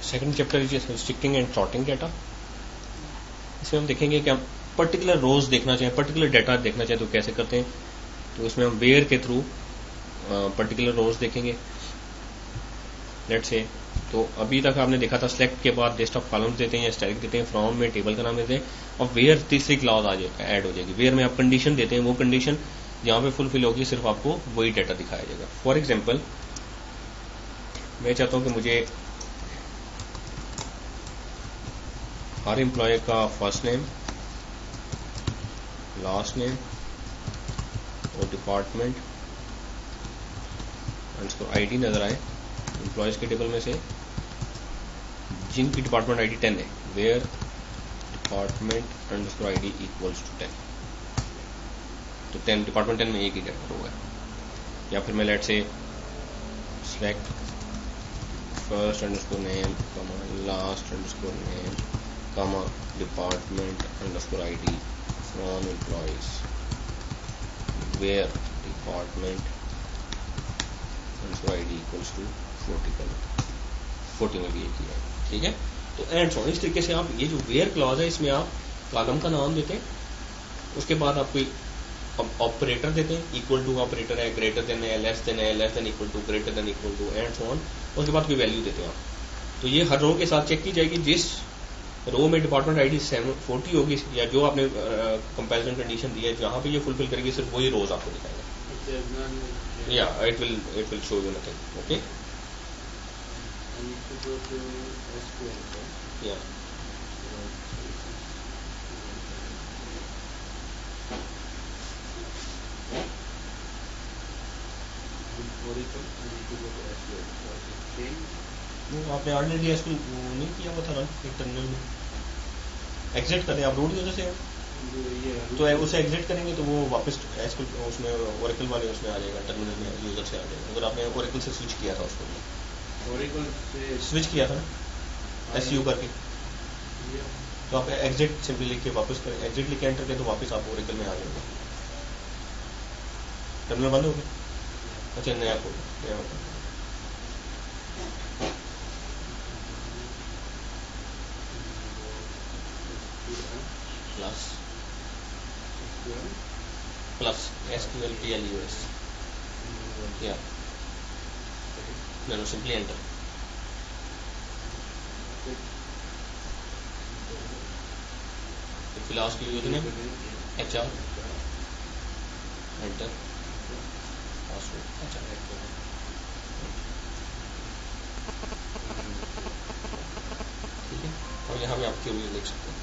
Second chapter is restricting and sorting data. इसमें हम देखेंगे कि हम पर्टिकुलर रोज देखना चाहें, पर्टिकुलर डाटा देखना चाहें तो कैसे करते हैं। तो इसमें हम वेयर के थ्रू पर्टिकुलर रोज देखेंगे। लेट्स से तो अभी तक आपने देखा था सिलेक्ट के बाद लिस्ट ऑफ कॉलम्स देते हैं या स्टैटिक देते हैं, फ्रॉम में टेबल का नाम देते हैं, और वेयर तीसरी क्लॉज ऐड हो जाएगी। वेयर में आप कंडीशन देते हैं, वो कंडीशन जहां पे फुलफिल होगी सिर्फ आपको वही डाटा दिखाया जाएगा। फॉर एग्जाम्पल मैं चाहता हूं कि मुझे हर एम्प्लॉय का फर्स्ट नेम, लास्ट नेम और डिपार्टमेंट अंडरस्कोर आईडी नजर आए एम्प्लॉयज के टेबल में से जिनकी डिपार्टमेंट आईडी 10 है। Where department underscore ID equals to 10, तो 10 डिपार्टमेंट 10 में एक ही डाटा होगा। या फिर मैं let's say select first underscore name comma last underscore name comma department underscore ID from employees where department underscore ID equals to 40 में भी एक ही है। ठीक है, तो एंड सो इस तरीके से आप ये जो वेयर क्लॉज है इसमें आप कॉलम का नाम देते हैं, उसके बाद आप कोई ऑपरेटर देते हैं, इक्वल टू ऑपरेटर है, ग्रेटर देन है, less than equal to, greater than equal to and so on. उसके बाद कोई वैल्यू देते हैं आप। तो ये हर रो के साथ चेक की जाएगी, जिस रो में डिपार्टमेंट आईडी 40 होगी या जो आपने कंपैरिजन कंडीशन दी है जहां पे ये फुलफिल करेगी सिर्फ वही रोज आपको दिखाएगा। या it will show you nothing. Okay, या आपने ऑलरेडी एसक्यूएल नहीं किया हुआ था ना एक टर्मिनल में। एग्जिट करें आप, रोड यूजर से हैं तो उसे एग्जिट करेंगे तो वो वापस एसक्यूएल उसमें ओरेकल वाले उसमें आ जाएगा, टर्मिनल में यूजर से आ जाएगा। अगर आपने ओरेकल से स्विच किया था उसको, ओरेकल से स्विच किया था ना एसयू करके, तो आप एग्जिट सिंपली लिख के वापस करें, एग्जिट लिख के एंटर करें तो वापस आप ओरेकल में आ जाएंगे। टर्मिनल बंद हो गया, अच्छा नया खोल नया होगा। Plus SQL PLUS, yeah, no simply enter. If you ask your username, HR, enter, password, HR. ठीक है, और यहाँ पे आप क्वेरी लिख सकते हैं।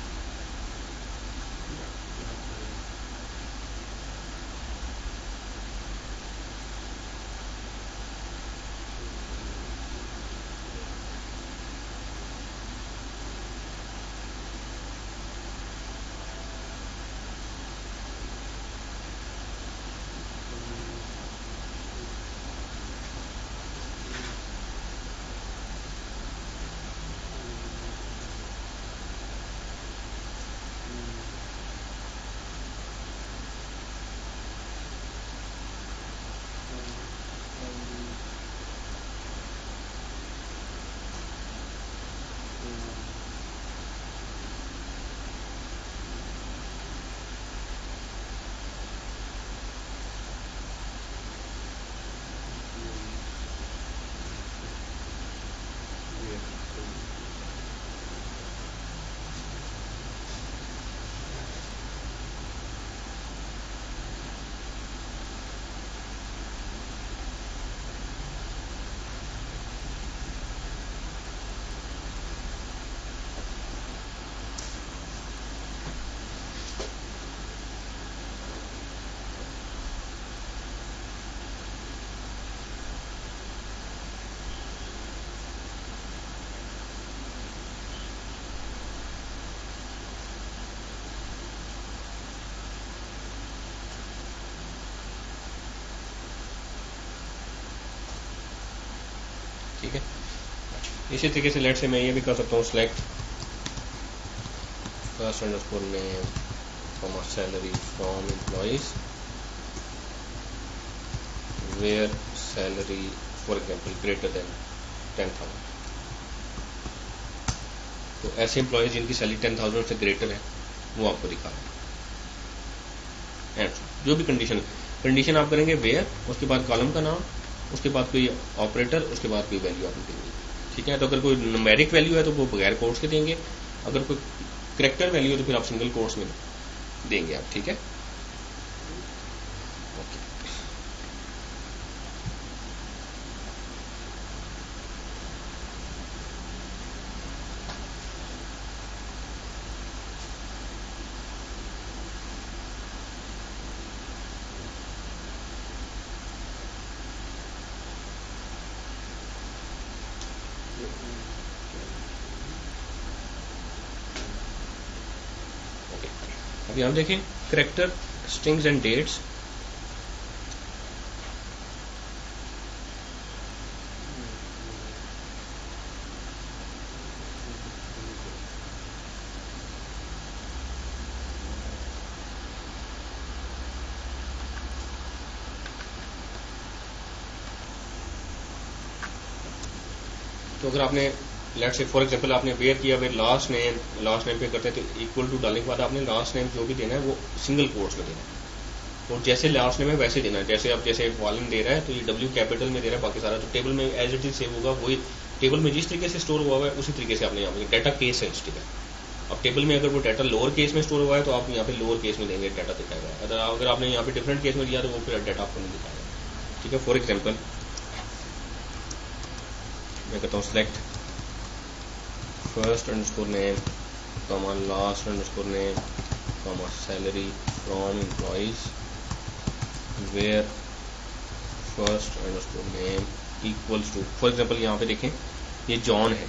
ठीक है, इसी तरीके से लेट से मैं ये भी कर सकता हूँ select first underscore name comma salary from employees where salary for example greater than 10,000 तो ऐसे एम्प्लॉयज जिनकी सैलरी 10,000 से ग्रेटर है वो आपको दिखा रहा है। एंड जो भी कंडीशन आप करेंगे वेयर, उसके बाद कॉलम का नाम, उसके बाद कोई ऑपरेटर, उसके बाद कोई वैल्यू आप देंगे। ठीक है, तो अगर कोई न्यूमेरिक वैल्यू है तो वो बगैर कोट्स के देंगे, अगर कोई कैरेक्टर वैल्यू है तो फिर आप सिंगल कोट्स में देंगे आप। ठीक है, अभी आप देखें कैरेक्टर, स्ट्रिंग्स एंड डेट्स। तो अगर आपने लेट्स से फॉर एग्जांपल आपने वेयर किया, वेयर लास्ट नेम पे करते हैं तो इक्वल टू डालने के बाद आपने लास्ट नेम जो भी देना है वो सिंगल कोट्स में देना है, और जैसे लास्ट नेम है वैसे देना है। जैसे अब जैसे वॉल्यूम दे रहा है तो ये W कैपिटल में दे रहा है, बाकी सारा तो टेबल में एज इट इज सेव होगा, वही टेबल में जिस तरीके से स्टोर हुआ है उसी तरीके से आपने यहाँ पे डाटा केस सेंसिटिव है। अब टेबल में अगर वो डाटा लोअर केस में स्टोर हुआ है तो आप यहाँ पे लोअर केस में देंगे, डाटा दिखाएगा। अगर आपने यहाँ पे डिफरेंट केस में दिया तो वो फिर डाटा आपको नहीं दिखाएगा। ठीक है, फॉर एग्जाम्पल मैं कहता हूँ select first underscore name comma last underscore name comma salary from employees where first underscore name equals to, for example यहाँ पे देखें ये जॉन है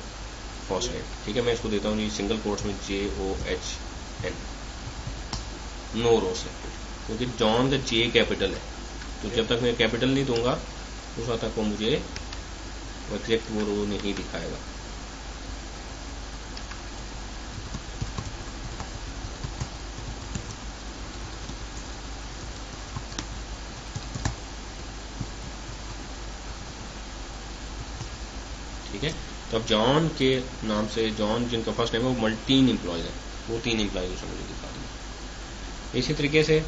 फर्स्ट नेम। ठीक है, मैं इसको देता हूँ जी सिंगल कोट्स में JOHN, नो रो सेलेक्टेड, क्योंकि जॉन का J कैपिटल है, तो जब तक मैं कैपिटल नहीं दूंगा उस वक्त तक वो मुझे एग्जैक्ट वो रो नहीं दिखाएगा। ठीक है, तो अब जॉन के नाम से, जॉन जिनका फर्स्ट नेम है वो 3 एम्प्लॉयज है, वो 3 एम्प्लॉयज उसमें मुझे दिखा दिया। इसी तरीके से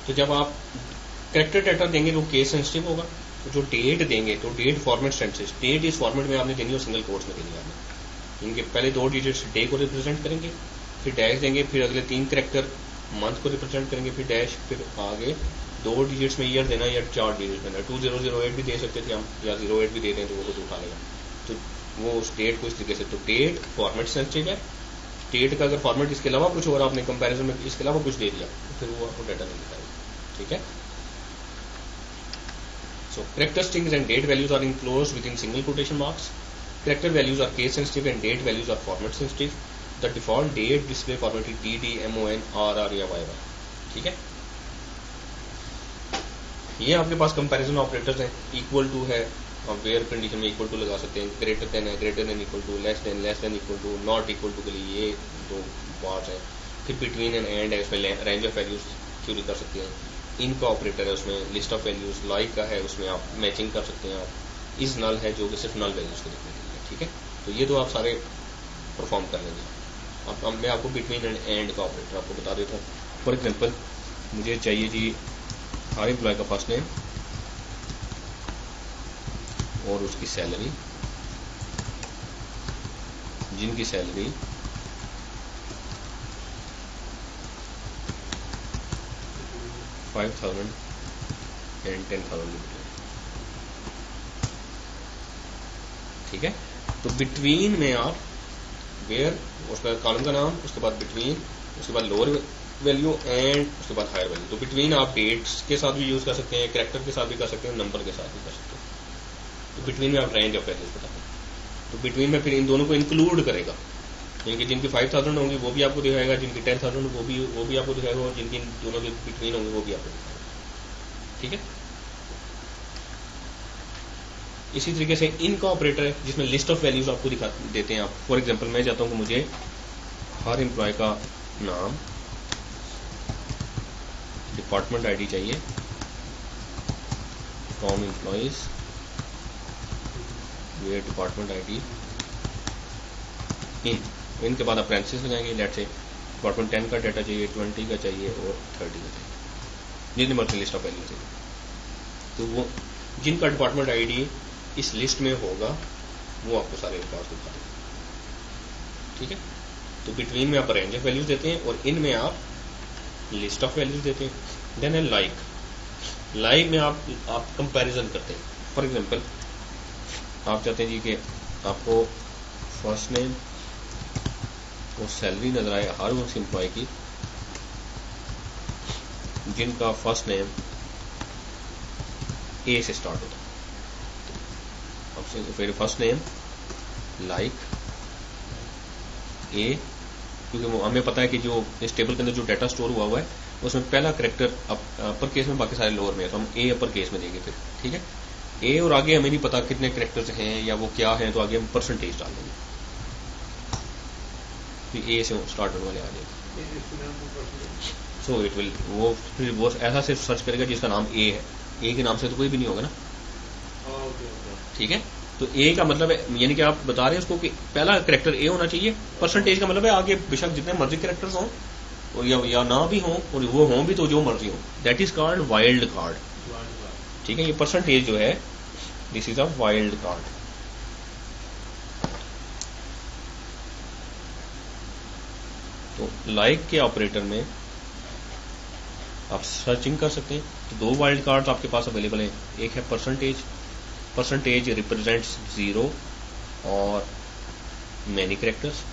तो जब आप कैरेक्टर डाटा देंगे तो केस सेंसिटिव होगा, तो जो डेट देंगे तो डेट फॉर्मेट सेंसिटिव, डेट इस फॉर्मेट में आपने देनी है, सिंगल कोट्स में देनी है आपने। इनके पहले 2 डिजिट्स डे को रिप्रेजेंट करेंगे, फिर डैश देंगे, फिर अगले 3 कैरेक्टर मंथ को रिप्रेजेंट करेंगे, फिर डैश, फिर आगे 2 डिजिट्स में ईयर देना या 4 डिजिट्स देना। 2008 भी दे सकते थे हम, या 08 भी दे दें तो वो कुछ उठा लेगा। तो वो उस डेट को इस तरीके से, तो डेट फॉर्मेट सेंसिटिव है, डेट का अगर फॉर्मेट इसके अलावा कुछ और आपने कंपैरिजन में इसके अलावा कुछ दे दिया तो फिर वो आपको डाटा नहीं दिखाएगा। ठीक है, so character strings and date values are enclosed within single quotation marks. Character values are case sensitive and date values are format sensitive. The default date display format is DD, MON, RR या YY. ठीक है, ये आपके पास comparison operators हैं। Equal to है, आप where condition में इक्वल टू लगा सकते हैं, ग्रेटर देन है, greater than equal to, less than equal to, not equal to के लिए ये 2 पार्ट्स हैं। फिर बिटवीन एंड एंड है, उसमें रेंज ऑफ वैल्यूज क्यूरी कर सकते हैं। इनका ऑपरेटर है, उसमें लिस्ट ऑफ वैल्यूज, लाइक का है, उसमें आप मैचिंग कर सकते हैं। आप इस नल है जो कि सिर्फ नल वैल्यूज को देखने के लिए। ठीक है, तो ये तो आप सारे परफॉर्म कर लेंगे। अब मैं आपको बिटवीन एंड एंड का ऑपरेटर आपको बता देता हूँ। फॉर एग्जांपल मुझे चाहिए जी हर एम्प्लॉय का फर्स्ट नेम और उसकी सैलरी, जिनकी सैलरी 5,000 एंड 10,000 लिमिटेड। ठीक है, तो बिटवीन में आप वेयर, उसके बाद कॉलम का नाम, उसके बाद बिटवीन, उसके बाद लोअर वैल्यू एंड उसके बाद हायर वैल्यू। तो बिटवीन आप डेट्स के साथ भी यूज़ कर सकते हैं, कैरेक्टर के साथ भी कर सकते हैं, नंबर के साथ भी कर सकते हैं। तो बिटवीन में आप रेंज ऑफ वैल्यूज बताते हैं। तो बिटवीन में फिर इन दोनों को इंक्लूड करेगा, यानी जिनकी 5000 होंगी वो भी आपको दिखाएगा, जिनकी 10,000 वो भी आपको दिखाएगा, और जिनकी दोनों के बिटवीन होंगे वो भी आपको दिखाएगा। ठीक है। इसी तरीके से इनका ऑपरेटर है जिसमें लिस्ट ऑफ वैल्यूज आपको दिखा देते हैं। आप फॉर एग्जांपल मैं चाहता हूं कि मुझे हर एम्प्लॉय का नाम, डिपार्टमेंट आईडी चाहिए from employees, where department ID in के बाद आप पैरेंथेसिस लगाएंगे। लेट से डिपार्टमेंट 10 का डाटा चाहिए, 20 का चाहिए और 30 का चाहिए, जितनी मर्जी लिस्ट ऑफ वैल्यू चाहिए। तो वो जिनका डिपार्टमेंट आईडी इस लिस्ट में होगा वो आपको सारे रिकॉर्ड दिखा देंगे। ठीक है। तो बिटवीन में आप रेंज ऑफ वैल्यूज देते हैं और इन में आप लिस्ट ऑफ वैल्यूज देते हैं। देन है लाइक में आप कंपैरिजन करते हैं। फॉर एग्जांपल आप चाहते हैं जी कि आपको फर्स्ट नेम और सैलरी नजर आए हर उस एम्प्लॉय की जिनका फर्स्ट नेम ए से स्टार्ट होता है। फिर फर्स्ट नेम लाइक ए, क्योंकि वो हमें पता है कि जो इस टेबल के अंदर जो डाटा स्टोर हुआ है उसमें पहला करेक्टर अपर केस में, बाकी सारे लोअर में है, तो हम ए अपर केस में देंगे फिर। ठीक है। ए और आगे हमें नहीं पता कितने करेक्टर्स हैं या वो क्या है, तो आगे हम परसेंटेज डाल देंगे, फिर ए से स्टार्ट होने वाले आ जाएगा। सो इट विल वो ऐसा सिर्फ सर्च करेगा जिसका नाम ए है। ए के नाम से तो कोई भी नहीं होगा ना। ठीक है। तो ए का मतलब है, यानी कि आप बता रहे हैं उसको कि पहला करेक्टर ए होना चाहिए। परसेंटेज का मतलब है आगे बेशक जितने मर्जी करेक्टर्स हों और या ना भी हों, और वो हों भी तो जो मर्जी हो, that is called wild card. ठीक है। ये परसेंटेज जो है this is a wild card. तो लाइक के ऑपरेटर में आप सर्चिंग कर सकते हैं। तो दो वाइल्ड कार्ड्स आपके पास अवेलेबल हैं। एक है परसेंटेज, परसेंटेज रिप्रेजेंट्स 0 और मैनी करेक्टर्स,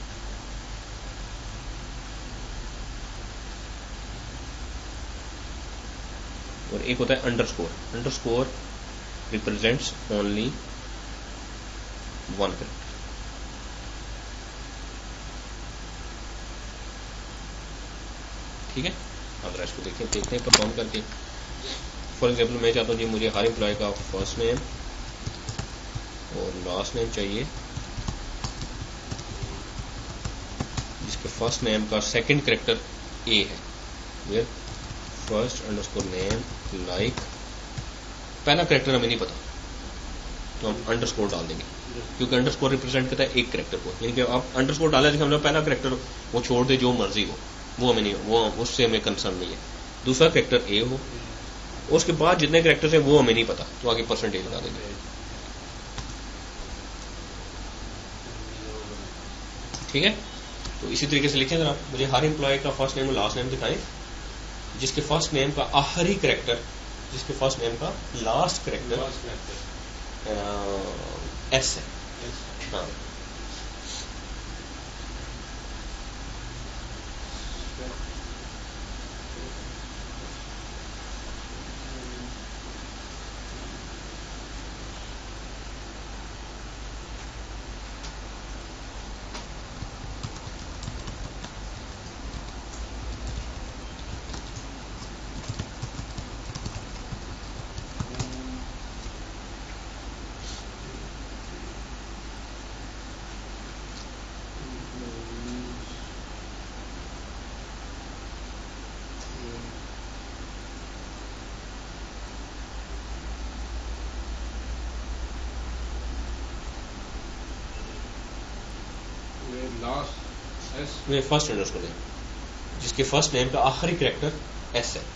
और एक होता है underscore. Underscore represents only 1 character. ठीक है। अब रेस्ट को देखते हैं परफॉर्म करके। फॉर एग्जाम्पल मैं चाहता हूँ जी मुझे हर एम्प्लॉय का फर्स्ट नेम और लास्ट नेम चाहिए, जिसके फर्स्ट नेम का सेकंड करेक्टर ए है। Where first underscore name like, पहला करेक्टर हमें नहीं पता तो हम अंडरस्कोर डाल देंगे, क्योंकि अंडरस्कोर रिप्रेजेंट करता है एक करेक्टर को। यानी कि आप अंडरस्कोर डाला जिसका मतलब पहला करेक्टर वो छोड़ दे, जो मर्जी हो, वो हमें नहीं, वो उससे हमें कंसर्न नहीं है। दूसरा करेक्टर ए हो, उसके बाद जितने करेक्टर्स हैं वो हमें नहीं पता, तो आगे परसेंटेज लगा देंगे। ठीक है। तो इसी तरीके से लिखें जरा, मुझे हर एम्प्लॉय का फर्स्ट नेम और लास्ट नेम दिखाएं जिसके फर्स्ट नेम का आखिरी करेक्टर, जिसके फर्स्ट नेम का लास्ट करेक्टर एस है। हाँ। फर्स्ट अंडरस्कोर नेम, जिसके फर्स्ट नेम का आखिरी करेक्टर एस है।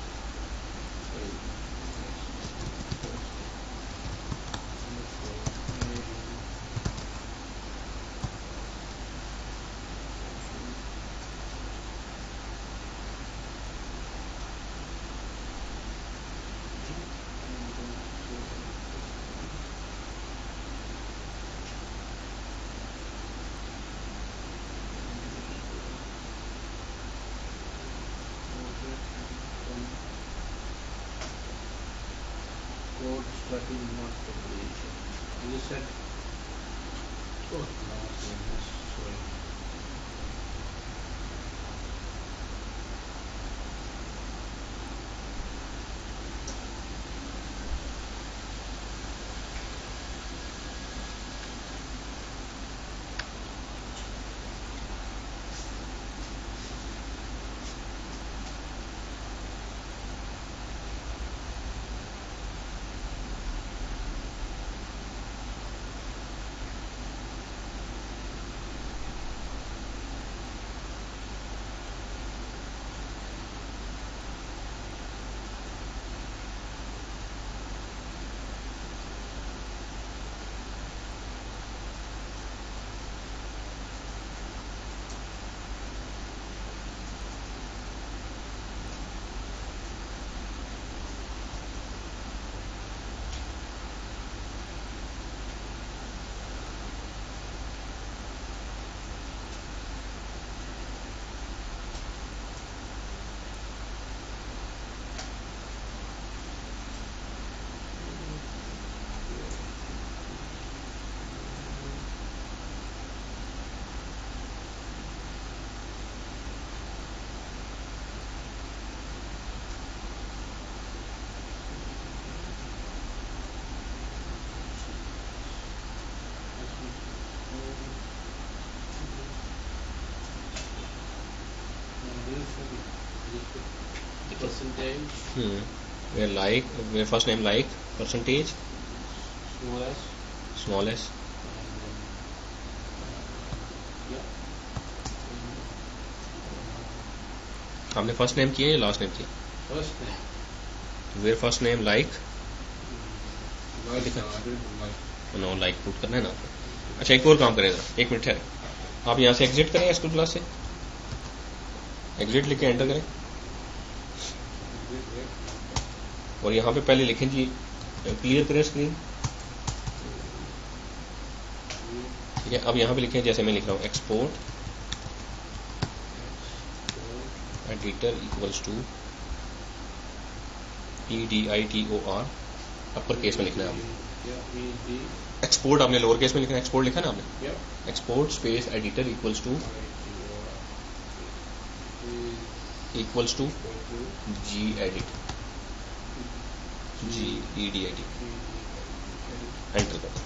code starting not calculation. You said, oh, no, sorry. Percentage. Where like, where first name like, percentage, Small s. small s. Yeah. हमने first name किया या last name किया? First name. Where first name like, Like, no, I didn't like. No like put करना है ना. अच्छा एक और काम करेगा, एक मिनट है, आप यहाँ से एग्जिट करें स्कूल क्लास से, एग्जिट लिख के एंटर करें और यहाँ पे पहले लिखें जी, क्लियर करें स्क्रीन. ठीक है, अब यहाँ पे लिखें जैसे मैं लिख रहा हूँ, export editor equals to EDITOR, upper case में लिखना है आपने. एक्सपोर्ट आपने लोअर केस में लिखना है, एक्सपोर्ट लिखा ना आपने, export space editor equals to gedit, GEDIT, enter करें.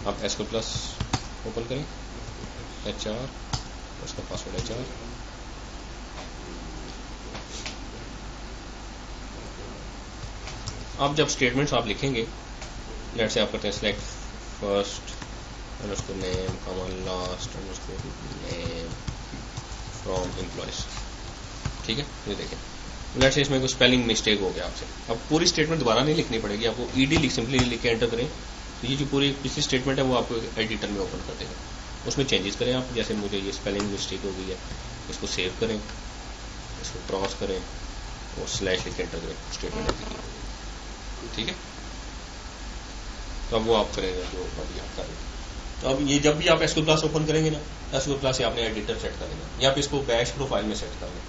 आप एसक्यूएल प्लस ओपन करें, HR, उसका पासवर्ड HR. अब जब स्टेटमेंट्स आप लिखेंगे, लेट से आप करते हैं select first underscore name comma last underscore name from employees. ठीक है, ये देखें, लेट से इसमें कोई स्पेलिंग मिस्टेक हो गया आपसे, अब पूरी स्टेटमेंट दोबारा नहीं लिखनी पड़ेगी आपको, ED सिंपली लिख के एंटर करें. तो ये जो पूरी पिछली स्टेटमेंट है वो आपको एडिटर में ओपन कर देगा, उसमें चेंजेस करें आप. जैसे मुझे ये स्पेलिंग मिस्टेक हो गई है, इसको सेव करें, इसको क्रॉस करें और स्लैश लिख के एंटर करें, स्टेटमेंट एग्जीक्यूट. ठीक है, तो अब वो आप करेंगे जो अभी आप करेंगे. तो अब ये जब भी आप एसक्यूएल क्लास ओपन करेंगे ना, एसक्यूएल क्लास से आपने एडिटर सेट कर लेना, या फिर इसको बैश प्रोफाइल में सेट कर लें.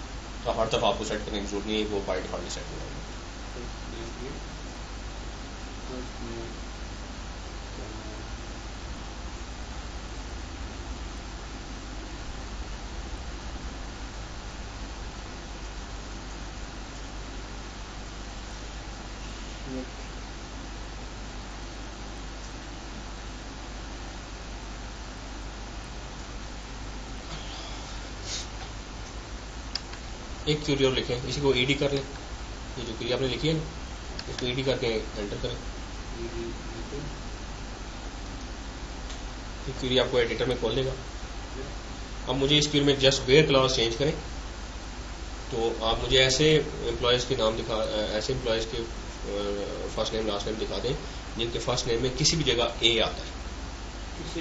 तो हर तरफ आपको सेट करने की जरूरत नहीं है, वो बाय डिफॉल्ट सेट हो जाएगा. एक क्यूरी और लिखें, इसी को ED कर लें, ये जो क्यूरी आपने लिखी है ना, इसको ED करके एंटर करें. ये क्यूरी आपको एडिटर में खोल देगा. अब मुझे इस क्यूरी में जस्ट वेयर क्लॉज चेंज करें, तो आप मुझे ऐसे एम्प्लॉयज़ के नाम दिखा, ऐसे एम्प्लॉयज़ के फर्स्ट नेम लास्ट नेम दिखा दें जिनके फर्स्ट नेम में किसी भी जगह A आता है, किसी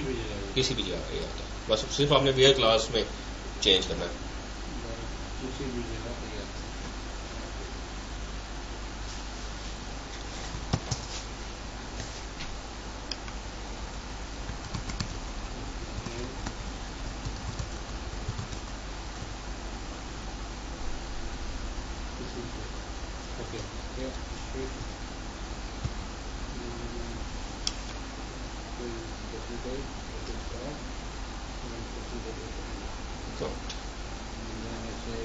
भी जगह A आता है. बस सिर्फ आपने वेयर क्लॉज में चेंज करना है. किसी भी जगह पे आता है. Okay. Yeah. Straight. Date, start, and date. Got And then I say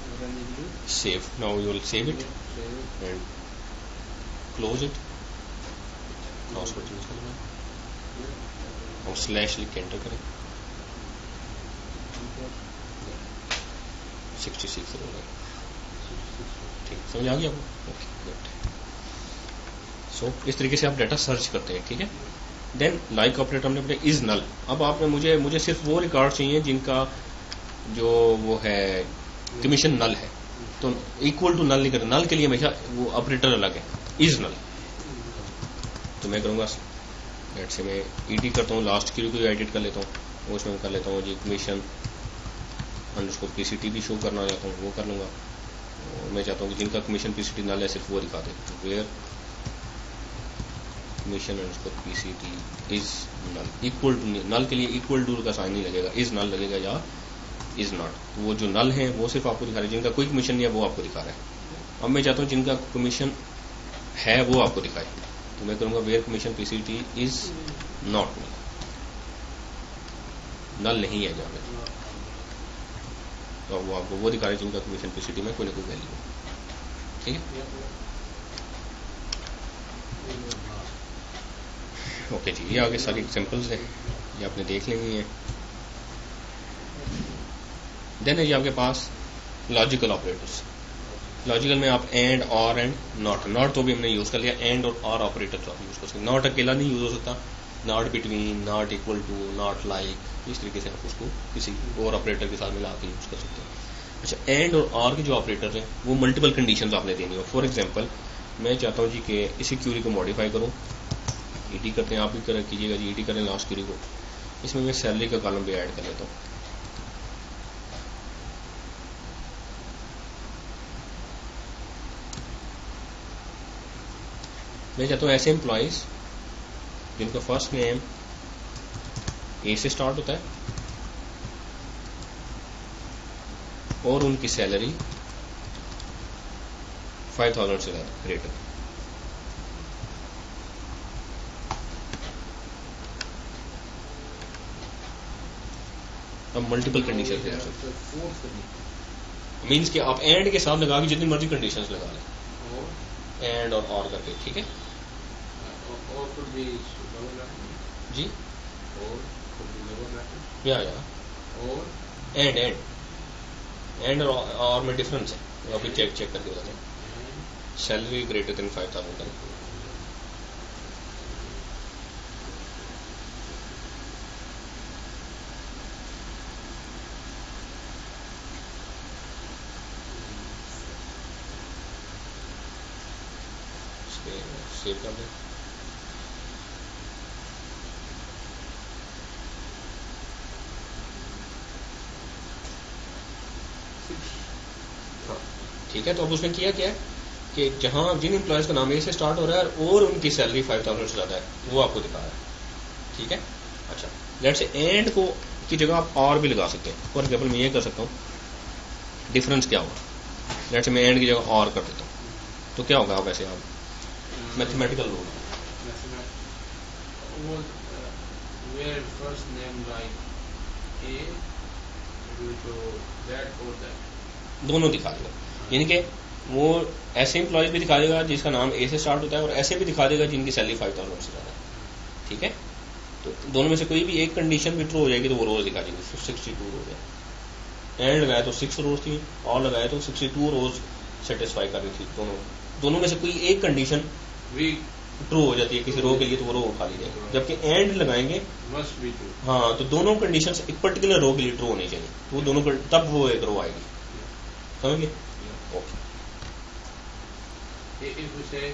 what I need to do. save. Now you will save it Save it. and close it. Mouse button use करना Yeah. और slash लिख के enter करें. 66 हो गया. ठीक, समझ आ गया आपको? Okay, good. सो इस तरीके से आप डाटा सर्च करते हैं. ठीक है. देन लाइक ऑपरेटर हमने पढ़ा इज नल. अब आपने मुझे सिर्फ वो रिकॉर्ड चाहिए जिनका जो वो है कमीशन नल है. तो इक्वल टू नल नहीं करना. नल के लिए हमेशा वो ऑपरेटर अलग है. Is null. तो मैं करूँगा लेट से मैं ईडी करता हूँ, लास्ट क्यू को एडिट कर लेता हूँ. उसमें मैं कर लेता हूँ जी कमीशन अंडरस्कोर पीसीटी भी शो करना चाहता हूँ, वो कर लूँगा. और मैं चाहता हूँ कि जिनका कमीशन पीसीटी नल है सिर्फ वो दिखा दे. Where commission underscore PCT is null. Equal to null के लिए इक्वल टू का साइन नहीं लगेगा, इज नल लगेगा या इज नॉट. वो जो नल है वो सिर्फ आपको दिखा रहे हैं, जिनका कोई कमीशन नहीं है वो आपको दिखा रहा है. अब मैं चाहता हूँ जिनका कमीशन है वो आपको दिखाए. तो मैं करूँगा where commission PCT is not null. Null नहीं है जहाँ पे, तो वो आपको वो दिखा रहे हैं जिनका कमीशन पीसीटी में कोई ना कोई वैल्यू. ठीक है. ओके जी, ये आगे सारी एग्जांपल्स हैं, ये आपने देख लेनी है. देन है ये आपके पास लॉजिकल ऑपरेटर्स. लॉजिकल में आप एंड और एंड नॉट तो भी हमने यूज कर लिया. एंड और ऑपरेटर तो आप यूज कर सकते. नॉट अकेला नहीं यूज हो सकता. Not between, not equal to, not like, इस तरीके से आप उसको किसी और ऑपरेटर के साथ मिला के यूज कर सकते हैं. अच्छा, एंड और के जो ऑपरेटर हैं वो मल्टीपल कंडीशंस आपने देनी हो. फॉर एग्जांपल मैं चाहता हूँ जी कि इसी क्यूरी को मॉडिफाई करूँ. ईडी करते हैं, आप भी कर कीजिएगा जी. ईडी करें लास्ट क्यूरी को. इसमें मैं सैलरी का कॉलम भी ऐड कर लेता हूँ. मैं चाहता हूँ ऐसे एम्प्लॉइज जिनका फर्स्ट नेम ए से स्टार्ट होता है और उनकी सैलरी 5,000 से ग्रेटर. अब मल्टीपल कंडीशन मीन्स कि आप एंड के साथ लगा के जितनी मर्जी कंडीशंस लगा लें. एंड और करके. ठीक है जी. या एंड और में डिफरेंस है, वो अभी चेक करके बताते हैं. Salary greater than 5,000. सेव कर दें. ठीक है. तो अब उसमें किया क्या है कि जहां जिन एम्प्लॉयज का नाम ए से स्टार्ट हो रहा है और उनकी सैलरी 5,000 से ज्यादा है वो आपको दिखा रहा है. ठीक है. अच्छा, लेट्स से एंड को की जगह आप और भी लगा सकते हैं. फॉर एग्जाम्पल मैं ये कर सकता हूँ. डिफरेंस क्या होगा? लेट्स से मैं एंड की जगह और कर देता हूँ, तो क्या होगा? वैसे आप mathematical rule where first name like A will show that or that. दोनों दिखा देगा. यानी कि वो ऐसे एम्प्लॉयज भी दिखा देगा जिसका नाम ए से स्टार्ट होता है और ऐसे भी दिखा देगा जिनकी सैलरी 5,000 से ज़्यादा है. ठीक है. तो दोनों में से कोई भी एक कंडीशन भी ट्रू हो जाएगी तो वो रोज दिखा देंगे. 62 रोज है. एंड लगाया तो 6 रोज थी और लगाया तो 62 रोज सेटिस्फाई कर रही थी. दोनों में से कोई एक कंडीशन भी ट्रू हो जाती है किसी रो के लिए तो वो रो खाली जाएगी. जबकि एंड लगाएंगे must be true. हाँ, तो दोनों कंडीशन एक पर्टिकुलर रो के लिए ट्रू होनी चाहिए. तो वो दोनों तब वो एक रो आएगी. समझ गए? Okay. If we say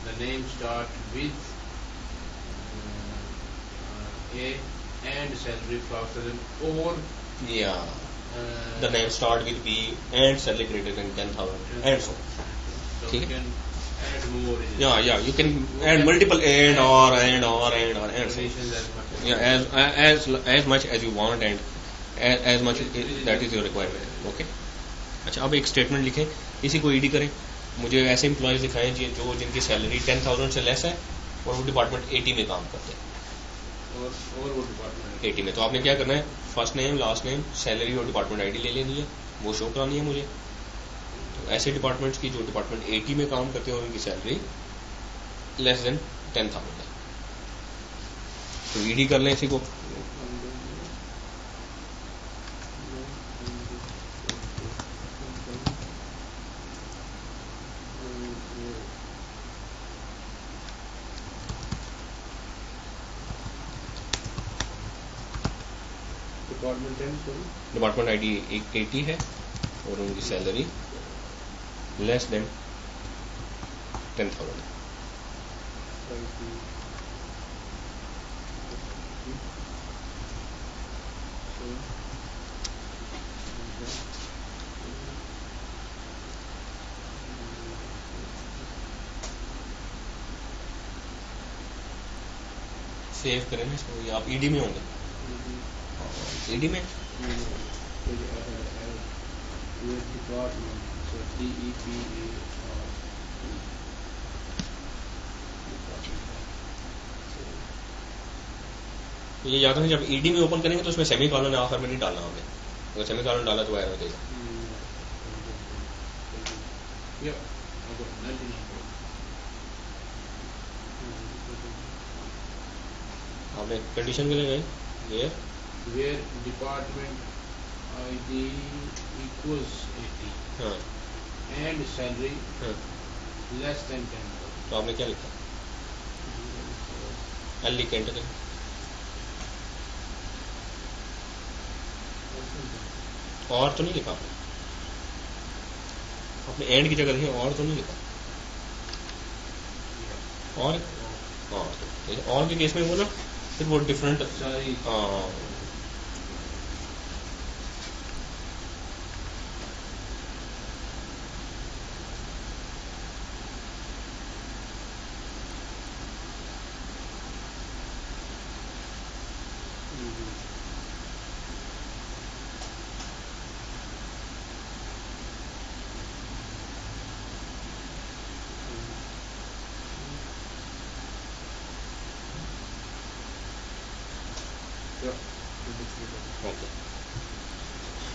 the name start with A and salary 5,000 or the name start with B and salary greater than 10,000 and so on. so ठीक you है. can add more in it. You can add multiple and or so Combinations as much as as much as you want and as much that is your requirement. Okay. अच्छा, अब एक statement लिखें, इसी को ED करें, मुझे ऐसे employees दिखाएं जो जिनकी सैलरी 10,000 से लेस है और वो डिपार्टमेंट 80 में काम करते हैं, और वो डिपार्टमेंट 80 में। तो आपने क्या करना है, first name last name salary और डिपार्टमेंट आईडी ले लेनी है, वो शो करानी है मुझे। तो ऐसे डिपार्टमेंट्स की जो डिपार्टमेंट 80 में काम करते हैं और उनकी सैलरी लेस देन 10,000 है, तो ईडी कर लें इसी को। डिपार्टमेंट आईडी 80 है और उनकी सैलरी लेस देन 10,000 है। सेव करें ना इसको, या आप ईडी में होंगे, ईडी में ये याद रखें, जब ईडी में ओपन करेंगे तो उसमें सेमी कॉलन आखिर में नहीं डालना हमने, अगर सेमी कॉलन डाला तो एरर देगा। आपने कंडीशन के लिए गए वेयर डिपार्टमेंट आईडी इक्वल्स 80 हाँ एंड सैलरी हाँ, लेस देन 10,000। तो आपने क्या लिखा, एल लिख के एंटर करें। और तो नहीं लिखा आपने एंड की जगह लिखे, और तो नहीं लिखा, और के केस में वो ना फिर वो डिफरेंट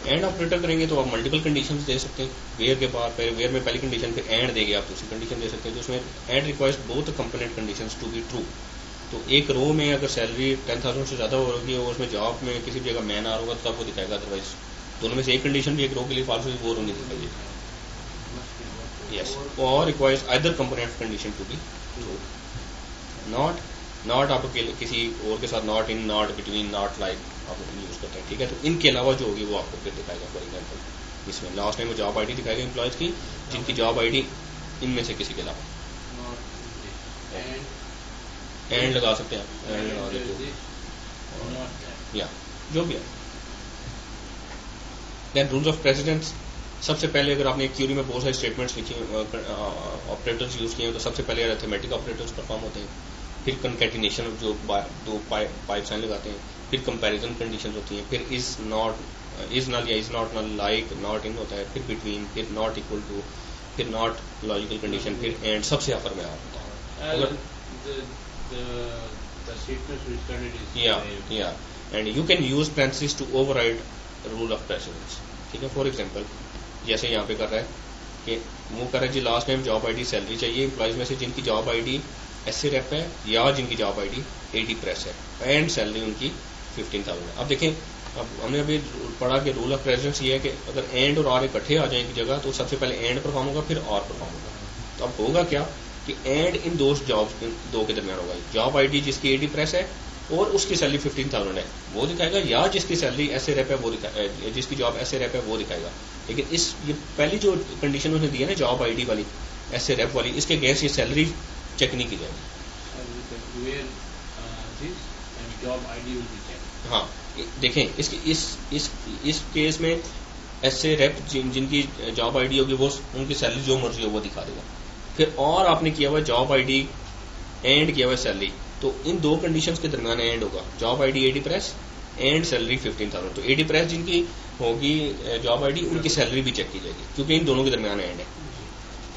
एंड ऑपरेटर करेंगे तो आप मल्टीपल कंडीशंस दे सकते हैं। वेयर के बाद वेयर में पहली कंडीशन, फिर एंड देंगे आप दूसरी कंडीशन दे सकते हैं। तो उसमें and requires both component conditions to be true. तो एक रो में अगर सैलरी 10,000 से ज़्यादा होगी और उसमें जॉब में किसी भी जगह मैन आ रहा होगा तब वो दिखाएगा, अदरवाइज दोनों में से एक कंडीशन भी एक रो के लिए फॉल्स हुई वो रो नहीं दिखाई। यस, और requires either component condition to be true. Not आप किसी और के साथ not in, not between, not like आप यूज़ करते हैं, ठीक है। तो इनके अलावा जो होगी वो आपको फिर दिखाएगा। फॉर एग्जाम्पल इसमें लास्ट टाइम वो जॉब आईडी दिखाएगा एम्प्लॉयज़ की जिनकी जॉब आईडी इनमें से किसी के अलावा। एंड लगा सकते हैं आप, एंड लगा देते हो या जो भी है। देन रूल्स ऑफ प्रेसिडेंस, सबसे पहले अगर आपने एक क्यूरी में बहुत सारे स्टेटमेंट्स लिखे ऑपरेटर्स यूज़ किए हैं तो सबसे पहले अरिथमेटिक ऑपरेटर्स परफॉर्म होते हैं, फिर कंकैटिनेशन जो दो पाइप साइन लगाते हैं, फिर कंपैरिजन कंडीशंस होती हैं, फिर इज नल या is not null, like not in होता है, फिर बिटवीन, फिर नॉट इक्वल टू, फिर नॉट लॉजिकल कंडीशन, फिर एंड सबसे आखिर में होता है। अगर या and you can use parenthesis to override rule of precedence, ठीक है। फॉर एग्जांपल जैसे यहाँ पे कर रहा है कि वो कर रहा है जी last time job ID salary चाहिए एम्प्लॉयज में से जिनकी जॉब आईडी एससी रेप है या जिनकी जॉब आईडी एडी प्रेस है एंड सैलरी उनकी 15,000 है। अब देखें, अब हमने अभी पढ़ा कि रूल ऑफ प्रेसिडेंस ये है कि अगर एंड और आर इकट्ठे आ जाए एक जगह तो सबसे पहले एंड परफॉर्म होगा फिर आर परफॉर्म होगा। तो अब होगा क्या कि एंड इन दो के दरमियान होगा। जॉब आईडी जिसकी एडी प्रेस है और उसकी सैलरी 15,000 है वो दिखाएगा, या जिसकी सैलरी ऐसे रेप है वो दिखाएगा, जिसकी जॉब ऐसे रेप है वो दिखाएगा। लेकिन ये पहली जो कंडीशन उसने दी है ना जॉब आईडी वाली ऐसे रेप वाली, इसके अगेंस्ट ये सैलरी चेक नहीं की जाएगी। हाँ देखें, इसकी इस केस में ऐसे रेप जिनकी जॉब आईडी होगी वो उनकी सैलरी जो मर्जी हो वो दिखा देगा। फिर और आपने किया हुआ जॉब आईडी एंड किया हुआ सैलरी, तो इन दो कंडीशंस के दरमियान एंड होगा। Job ID AD press and salary 15,000। तो एडी प्रेस जिनकी होगी जॉब आईडी, उनकी सैलरी भी चेक की जाएगी क्योंकि इन दोनों के दरमियान एंड है।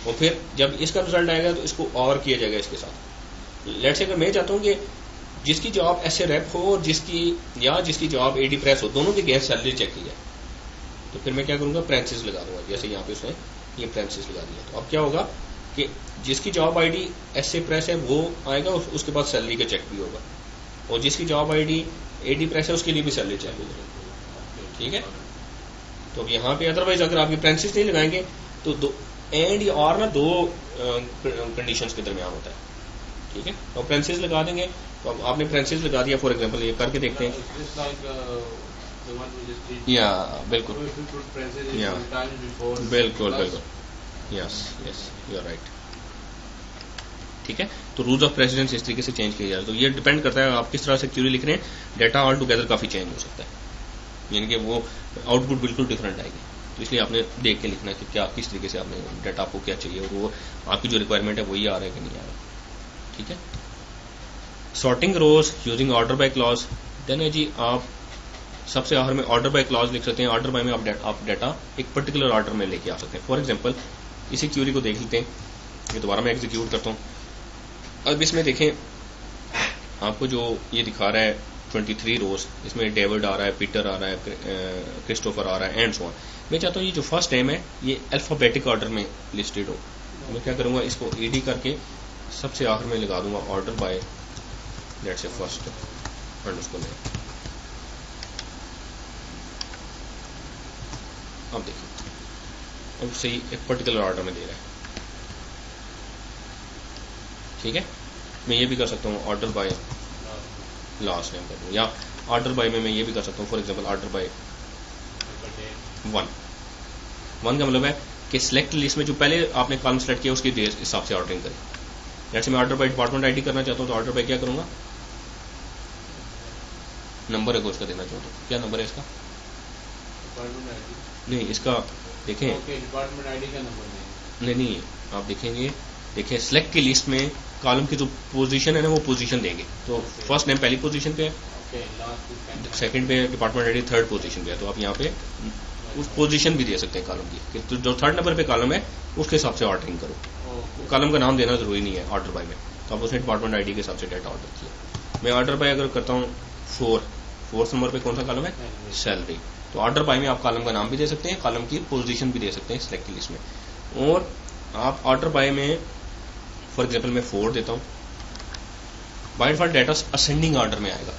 और फिर जब इसका रिजल्ट आएगा तो इसको और किया जाएगा इसके साथ। लेट से अगर मैं चाहता हूँ कि जिसकी जॉब ऐसे रैप हो और जिसकी जॉब एडी प्रेस हो, दोनों की गैस सैलरी चेक की जाए, तो फिर मैं क्या करूँगा, प्रेंसिस लगा दूंगा। जैसे यहाँ पे उसने ये प्रेंसिस लगा दिया, तो अब क्या होगा कि जिसकी जॉब आईडी ऐसे प्रेस है वो आएगा, उसके बाद सैलरी का चेक भी होगा, और जिसकी जॉब आईडी एडी प्रेस है उसके लिए भी सैलरी चेक होगी। ठीक है। तो अब यहाँ पे अदरवाइज अगर आपके प्रेंसिस नहीं लगाएंगे तो दो एंड और ना दो कंडीशंस के दरमियान होता है। ठीक है। तो प्रेंसिस लगा देंगे, तो अब आपने प्रेंसिस लगा दिया, फॉर एग्जांपल ये करके देखते हैं। या बिल्कुल, या बिल्कुल बिल्कुल, yes yes, you are right. ठीक है। तो रूल्स ऑफ प्रेसिडेंस इस तरीके से चेंज किया जाए। तो ये डिपेंड करता है आप किस तरह से क्यूरी लिख रहे हैं। डाटा ऑल टुगेदर काफी चेंज हो सकता है, यानी कि वो आउटपुट बिल्कुल डिफरेंट आएगी। तो इसलिए आपने देख के लिखना है कि क्या किस तरीके से आपने डाटा आपको क्या चाहिए और वो आपकी जो रिक्वायरमेंट है वही आ रहा है कि नहीं आ रहा। ठीक है। Sorting rows using order by clause, then है जी आप सबसे आखिर में ऑर्डर बाय क्लॉज लिख सकते हैं। ऑर्डर बाय में आप डाटा एक पर्टिकुलर ऑर्डर में लेके आ सकते हैं। फॉर एग्जाम्पल इसी क्यूरी को देख लेते हैं, ये दोबारा मैं एग्जीक्यूट करता हूँ। अब इसमें देखें आपको जो ये दिखा रहा है 23 रोज, इसमें डेविड आ रहा है, पीटर आ रहा है, क्रिस्टोफर आ रहा है एंड सो ऑन। मैं चाहता हूँ ये जो फर्स्ट नेम है ये अल्फाबेटिक ऑर्डर में लिस्टेड हो। मैं क्या करूँगा, इसको ईडी करके सबसे आखिर में लगा दूंगा order by let's say first underscore name. अब देखिए अब सही एक पर्टिकुलर ऑर्डर में दे रहा है। ठीक है। मैं ये भी कर सकता हूँ ऑर्डर बाय लास्ट नेम कर दूँ, या ऑर्डर बाय में मैं ये भी कर सकता हूँ, फॉर एग्जांपल ऑर्डर बाय 1 का मतलब है कि सिलेक्ट लिस्ट में जो पहले आपने कॉलम सेलेक्ट किया उसके हिसाब से ऑर्डरिंग करें। जैसे मैं ऑर्डर बाय डिपार्टमेंट आईडी करना चाहता हूँ तो ऑर्डर बाय क्या करूँगा, नंबर है उसका देना चाहता हूँ। क्या नंबर है इसका, नहीं इसका देखें डिपार्टमेंट आईडी का नंबर नहीं आप देखेंगे, देखिए सिलेक्ट की लिस्ट में कॉलम की जो पोजीशन है ना वो पोजीशन देंगे। तो फर्स्ट नेम पहली पोजीशन पे है, सेकंड पे डिपार्टमेंट आईडी थर्ड पोजीशन पे है। तो आप यहाँ पे उस पोजीशन भी दे सकते हैं कॉलम की कि तो जो थर्ड नंबर पे कॉलम है उसके हिसाब से ऑर्डरिंग करो। कॉलम का नाम देना जरूरी नहीं है ऑर्डर बाय में, तो आप उसने डिपार्टमेंट आईडी के हिसाब से डाटा ऑर्डर किया। मैं ऑर्डर बाय अगर करता हूँ फोर्थ नंबर पे कौन सा कॉलम है, सैलरी। तो ऑर्डर बाय में आप कॉलम का नाम भी दे सकते हैं, कॉलम की पोजीशन भी दे सकते हैं सिलेक्ट लिस्ट में। और आप ऑर्डर बाय में फॉर एग्जाम्पल मैं 4 देता हूँ, by default data ascending order में आएगा।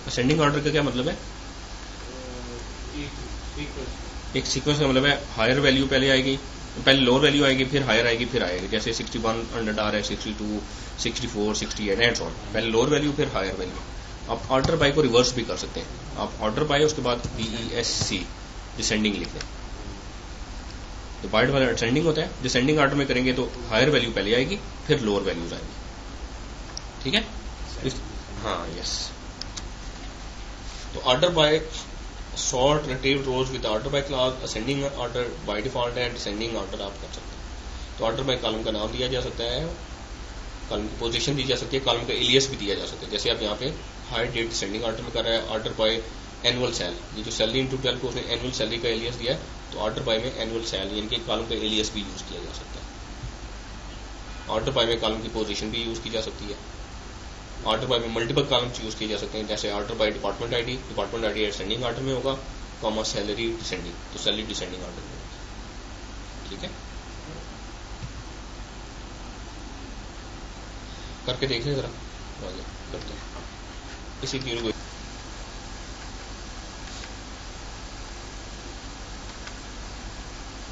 असेंडिंग ऑर्डर का क्या मतलब है, एक सीक्वेंस का मतलब है हायर वैल्यू पहले आएगी, पहले लोअर वैल्यू आएगी, फिर हायर आएगी, फिर आएगी। जैसे 6100 आ रहा है, 62, 64, 68 एंड सो ऑन। पहले लोअर वैल्यू फिर हायर वैल्यू। आप ऑर्डर बाय को रिवर्स भी कर सकते हैं। आप ऑर्डर बाय उसके बाद DESC डिसेंडिंग लिख दें। तो बाय डिफॉल्ट असेंडिंग होता है, डिसेंडिंग ऑर्डर में करेंगे तो हायर वैल्यू पहले आएगी फिर लोअर वैल्यूज आएंगी। ठीक है। हाँ यस। तो order by sort retrieve rows with order by clause, ascending order by default है, डिसेंडिंग ऑर्डर आप कर सकते हैं। तो ऑर्डर बाय कॉलम का नाम दिया जा सकता है, कॉलम की पोजीशन दी जा सकती है, कॉलम का एलियस भी दिया जा सकता है। जैसे आप यहाँ पे हायर डेट डिसेंडिंग ऑर्डर में कर रहा है, ऑर्डर बाय एनुअल सेल, ये जो सैलरी इंटू 12 को उसने एनुअल सैलरी का एलियस दिया है, तो ऑर्डर बाय में एनुअल सेल यानी कि कॉलम का एलियस भी यूज किया जा सकता है। ऑर्डर बाय में कॉलम की पोजीशन भी यूज की जा सकती है। ऑर्डर बाय में मल्टीपल कॉलम्स यूज किए जा सकते हैं, जैसे order by department ID ascending order में होगा, कॉमा सैलरी डिसेंडिंग, तो सैलरी डिसेंडिंग ऑर्डर में होगा। ठीक है। करके देखिए जरा, करते हैं इसी क्यूरी को।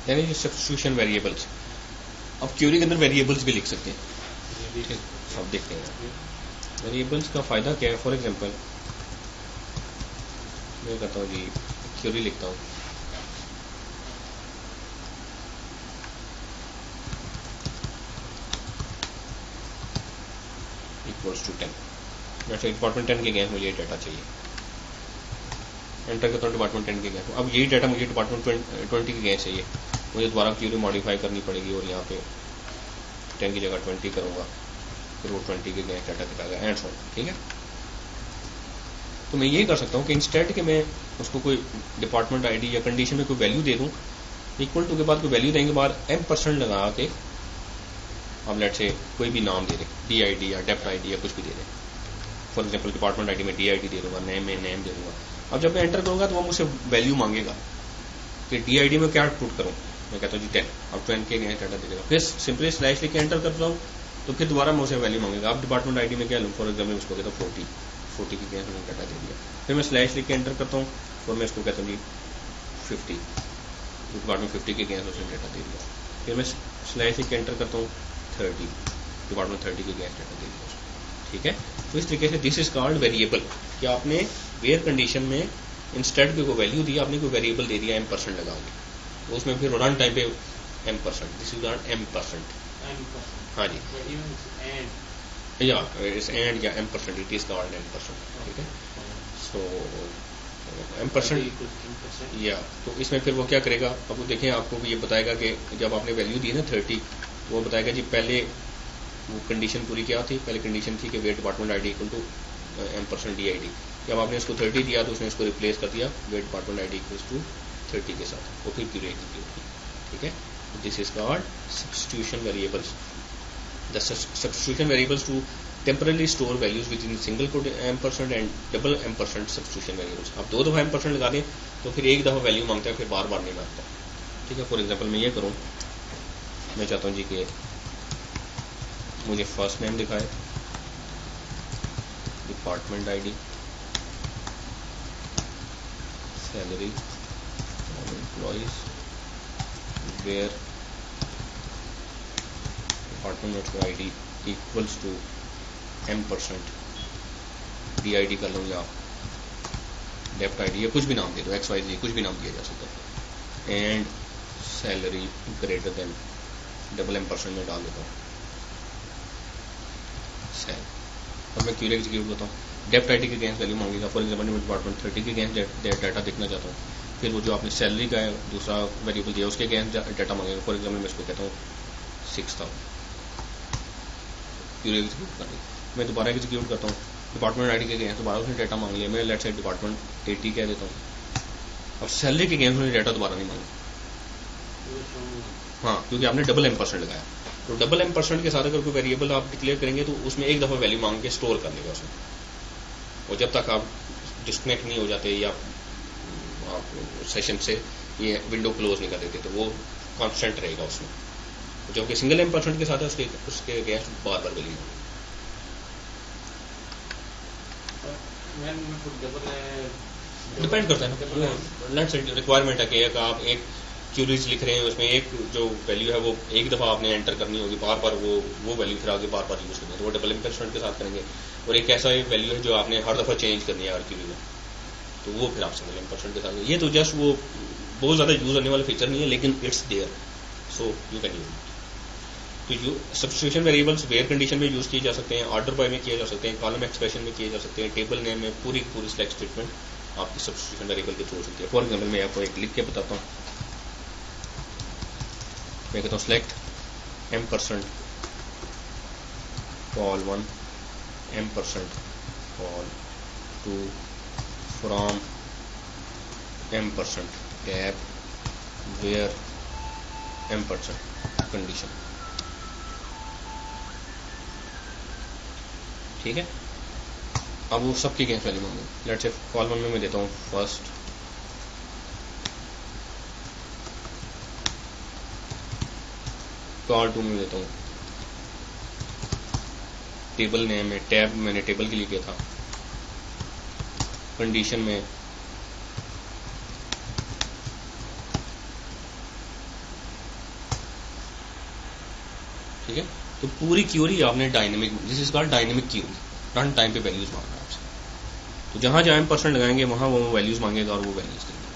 यानी कि सब्स्टिट्यूशन वेरिएबल्स, अब क्यूरी के अंदर वेरिएबल्स भी लिख सकते हैं। ठीक है, अब देखते हैं वेरिएबल्स का फायदा क्या है। फॉर एग्जांपल मैं कहता हूँ जी क्यूरी लिखता हूँ, इक्वल्स टू 10, जैसे डिपार्टमेंट 10 के गए मुझे ये डाटा चाहिए, एंटर करता हूँ डिपार्टमेंट 10 के गए। अब यही डाटा मुझे डिपार्टमेंट 20 के गए चाहिए, मुझे दोबारा क्यूरी मॉडिफाई करनी पड़ेगी और यहाँ पे 10 की जगह 20 करूँगा, फिर वो 20 के गए डाटा कटाएगा एंड सो। ठीक है। तो मैं ये कर सकता हूँ कि इंस्टेड के मैं उसको कोई डिपार्टमेंट आईडी या कंडीशन में कोई वैल्यू दे दूँ, इक्वल टू के बाद कोई वैल्यू देने के बाद M% लगा के अब लेट से कोई भी नाम दे दें, DID या डेप्ट आईडी या कुछ भी दे दें। फॉर एग्जांपल डिपार्टमेंट आईडी में DID दे दूंगा, नेम में नेम दे दूंगा। अब जब मैं एंटर करूंगा तो वो मुझसे वैल्यू मांगेगा कि DID में क्या पुट करूँ। मैं कहता हूँ जी 10, अब 10 के डाटा दे देगा। फिर सिंपली स्लैश लेके एंटर करता हूँ तो फिर दोबारा मुझे वैल्यू मांगेगा। अब डिपार्टमेंट आईडी में क्या लूँ, फॉर एग्जाम्पल उसको कहता हूँ 40 की गैस मैंने डाटा दे दिया। फिर मैं स्लैश लेके एंटर करता हूँ और मैं इसको कहता हूँ जी 50, डिपार्टमेंट 50 की गैस उसने डाटा दे दिया। फिर मैं स्लैश लेके एंटर करता हूँ 30, डिपार्टमेंट 30 की गैस डाटा दे दिया। ठीक है, तो इस तरीके से दिस इज कॉल्ड वेरिएबल कि आपने वेयर कंडीशन में इंस्टेड पे कोई वैल्यू दी, आपने कोई वेरिएबल दे दिया M% लगा के, तो उसमें फिर रन टाइम पे M%, this is called M%। हाँ जी, या इस एंड या M%, it is called M%। ठीक है, सो M%, या तो इसमें फिर वो क्या करेगा, अब वो देखें आपको ये बताएगा कि जब आपने वैल्यू दी ना 30, तो वो बताएगा जी पहले वो कंडीशन पूरी क्या थी। पहले कंडीशन थी कि where department ID equal to M% DID। जब आपने इसको 30 दिया तो उसने इसको रिप्लेस कर दिया where department ID equal to 30 के साथ, वो फिर क्यूरी एग्जीक्यूट की। ठीक है, this is called substitution variables. The substitution variables to temporarily store values within single quote M% and double M% substitution variables. आप 2 दफ़ा M% लगा दें तो फिर एक दफ़ा वैल्यू मांगता है, फिर बार बार नहीं मांगता। ठीक है, फॉर एग्जाम्पल मैं ये करूँ, मैं चाहता हूँ जी कि मुझे फर्स्ट नेम दिखाए, department ID, salary, employees, where department ID equals to M%, DID कर लूँ या डेप्ट आईडी या कुछ भी नाम दे दो, XYZ कुछ भी नाम दिया जा सकता है, and salary greater than double M% में डाल देता हूँ। अब मैं क्यूरी एग्जीक्यूट करता हूँ, डेप्ट आईडी के अगेंस्ट वैल्यू मांगेगा। फॉर एग्जाम्पल मैं डिपार्टमेंट 30 के अगेंस्ट डाटा देखना चाहता हूँ। फिर वो जो आपने सैलरी का दूसरा वेरिएबल दिया उसके अगेंस्ट डाटा मांगेगा। फॉर एग्जाम्पल मैं इसको कहता हूँ 6000, क्यूरी एग्जीक्यूट करनी। मैं दोबारा एग्जीक्यूट करता हूँ, डिपार्टमेंट आईडी के अगेंस्ट दोबारा उसने डाटा मांग लिया। मैं लेट्स से डिपार्टमेंट 80 कह देता हूँ। अब सैलरी के अगेंस्ट उसने डाटा दोबारा नहीं मांगा, हाँ, क्योंकि आपने डबल M% लगाया। तो डबल M% के साथ अगर कोई वेरिएबल आप डिक्लेयर करेंगे तो उसमें एक दफ़ा वैल्यू मांग के स्टोर कर लेगा उसमें, और जब तक आप डिस्कनेक्ट नहीं हो जाते या आप सेशन से ये विंडो क्लोज नहीं कर देते तो वो कांस्टेंट रहेगा उसमें। जबकि सिंगल M% के साथ है उसके अगेंस्ट बार बार वैल्यू डिपेंड करता है ना, रिक्वायरमेंट है कि आप एक क्यूरीज लिख रहे हैं, उसमें एक जो वैल्यू है वो एक दफ़ा आपने एंटर करनी होगी, बार बार वो वैल्यू फिर आगे बार बार यूज़ करनी है, तो वो डबल M% के साथ करेंगे। और एक ऐसा वैल्यू है जो आपने हर दफ़ा चेंज करनी है हर क्यूरी में, तो वो फिर आप सिंगल M% के साथ। ये तो जस्ट वो बहुत ज़्यादा यूज़ होने वाला फीचर नहीं है, लेकिन it's there, so you can use. तो सब्स्टिट्यूशन वेरिएबल्स वेयर कंडीशन में यूज़ किए जा सकते हैं, ऑर्डर बाय में किए जा सकते हैं, कॉलम एक्सप्रेशन में किए जा सकते हैं, टेबल नेम में पूरी सिलेक्ट स्टेटमेंट आपकी सब्स्टिट्यूशन वेरिएबल के थ्रू हो सकती है। फॉर एग्जाम्पल मैं आपको एक लिख के बताता हूँ। मैं कहता हूँ select M% col 1, M% col 2 from M% tab where M% condition. ठीक है, अब वो सबके अगेंस्ट वैल्यू मांगें। लेट्स से कॉल 1 में मैं देता हूँ फर्स्ट, कॉल 2 में देता हूँ टेबल नेम में टैब मैंने टेबल के लिए किया था, कंडीशन में ठीक है। तो पूरी क्यूरी आपने dynamic, this is called dynamic query, run time पे वैल्यूज मांग रहा है आपसे। तो जहां जहां M% लगाएंगे वहां वो वैल्यूज मांगेगा और वो वैल्यूज देंगे।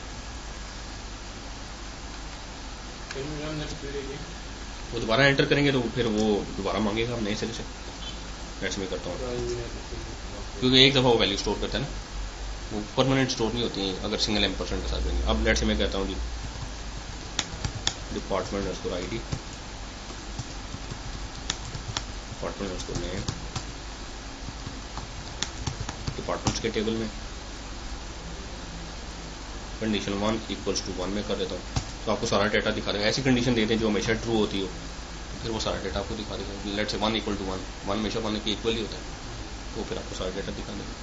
वो दोबारा एंटर करेंगे तो फिर वो दोबारा मांगेगा आप नए सिरे से। ऐसे में करता हूँ क्योंकि एक दफ़ा वो वैल्यू स्टोर करता है ना, वो परमानेंट स्टोर नहीं होती है अगर सिंगल M% के साथ देंगे। अब लेट से मैं कहता हूँ जी department ID, department name, departments के टेबल में कंडीशन 1 इक्वल्स टू 1 में कर देता हूँ, तो आपको सारा डेटा दिखा देगा। ऐसी कंडीशन देते हैं जो हमेशा ट्रू होती हो, तो फिर वो सारा डेटा आपको दिखा देगा। लेट्स से 1 इक्वल टू 1, 1 हमेशा 1 के इक्वल ही होता है, तो फिर आपको सारा डेटा दिखा देगा।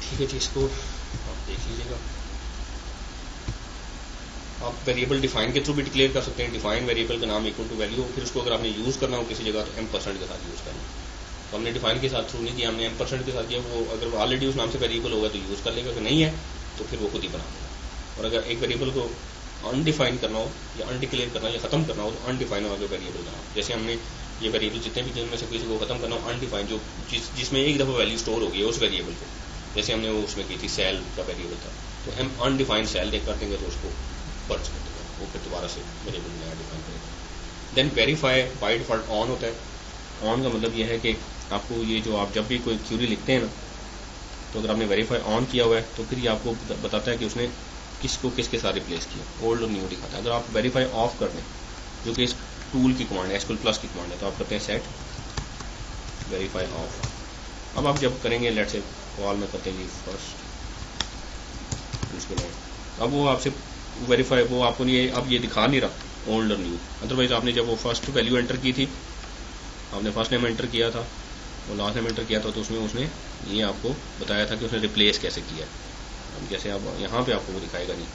ठीक है जी, इसको आप देख लीजिएगा। आप वेरिएबल डिफाइन के थ्रू भी डिक्लेयर कर सकते हैं। डिफाइन वेरिएबल का नाम इक्वल टू वैल्यू हो, फिर उसको अगर आपने यूज़ करना हो किसी जगह तो m% के साथ यूज़ करना। तो हमने डिफाइन के साथ थ्रू नहीं किया, हमने m% के साथ किया। वो अगर ऑलरेडी उस नाम से वेरिएबल होगा तो यूज़ कर लेगा, अगर नहीं है तो फिर वो खुद ही बना देगा। और अगर एक वेरिएबल को अनडिफाइन करना हो या अनडिक्लेयर करना या खत्म करना हो तो अनडिफाइन होगा वेरिएबल का नाम। जैसे हमने ये वेरिएबल जितने भी जिनमें से किसी को खत्म करना हो, अनडिफाइन जो जिसमें एक दफ़ा वैल्यू स्टोर हो गई है उस वेरिएबल को, जैसे हमने वो उसमें की थी सेल का वेरिएबल था, तो हम अनडिफाइंड सेल देख कर देंगे तो उसको पर्च कर देगा, वो फिर दोबारा से वेरिएबल नया डिफाइन करेगा। Then verify by default on होता है। ऑन का मतलब ये है कि आपको ये जो आप जब भी कोई क्यूरी लिखते हैं ना, तो अगर आपने वेरीफाई ऑन किया हुआ है तो फिर ये आपको बताता है कि उसने किसको किसके साथ रिप्लेस किया, ओल्ड और न्यू दिखाता है। अगर आप वेरीफाई ऑफ कर दें, जो कि इस टूल की कमांड है, SQL प्लस की कमांड है, तो आप करते हैं सेट वेरीफाई ऑफ। अब आप जब करेंगे लेट्स से कॉल में करते हैं जी फर्स्ट, अब वो आपसे वेरीफाई, वो आपको ये अब ये दिखा नहीं रहा ओल्ड और न्यू। अदरवाइज आपने जब वो फर्स्ट वैल्यू एंटर की थी, आपने फर्स्ट नेम एंटर किया था, वो लास्ट नेम एंटर किया था, तो उसमें उसने ये आपको बताया था कि उसने रिप्लेस कैसे किया। अब जैसे आप यहाँ पे आपको वो दिखाएगा नहीं,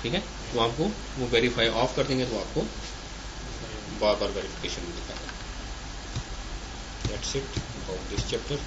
ठीक है। तो आपको वो वेरीफाई ऑफ कर देंगे तो आपको बार बार वेरिफिकेशन दिखाएगा। That's it about this chapter.